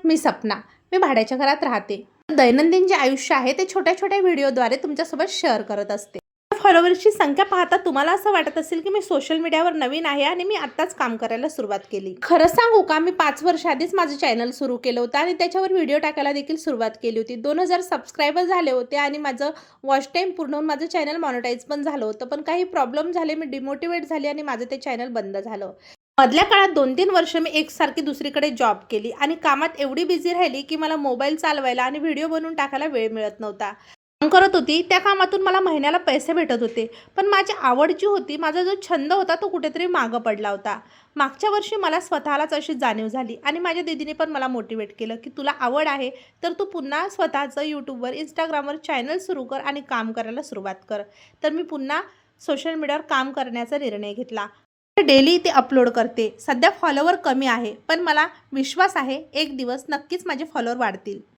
मी सपना. मी भाड्याच्या घरात राहते. दैनंदिन जे आयुष्य आहे ते छोट्या-छोट्या व्हिडिओद्वारे तुमच्यासोबत शेअर करत असते. फॉलोअर्सची संख्या पाहता तुम्हाला असं वाटत असेल की मी सोशल मीडियावर नवीन आहे आणि मी आत्ताच काम करायला सुरुवात केली. खरं सांगू का, मी 5 वर्ष आधीच माझं चॅनल सुरू केलं होतं आणि त्याच्यावर व्हिडिओ टाकायला देखील सुरुवात केली होती. 2000 सबस्क्रायबर झाले होते आणि माझं वॉच टाईम पूर्ण होऊन माझं चॅनल मॉनिटाईज पण झालं होतं. पण काही प्रॉब्लेम झाले, मी डिमोटिवेट झाले आणि माझं ते चॅनल बंद झालं. मधल्या काळात 2-3 वर्ष मी एकसारखी दुसरीकडे जॉब केली आणि कामात एवढी बिझी राहिली की मला मोबाईल चालवायला आणि व्हिडिओ बनवून टाकायला वेळ मिळत नव्हता. काम करत होती, त्या कामातून मला महिन्याला पैसे भेटत होते. पण माझी आवड जी होती, माझा जो छंद होता तो कुठेतरी मागं पडला होता. मागच्या वर्षी मला स्वतःलाच अशी जाणीव झाली आणि माझ्या दीदीने पण मला मोटिवेट केलं की तुला आवड आहे तर तू पुन्हा स्वतःचं YouTubeवर, Instagramवर चॅनल सुरू कर आणि काम करायला सुरुवात कर. तर मी पुन्हा सोशल मीडियावर काम करण्याचा निर्णय घेतला. डेली ते अपलोड करते. सध्या फॉलोवर कमी आहे, पण मला विश्वास आहे एक दिवस नक्कीच माझे फॉलोवर वाढतील.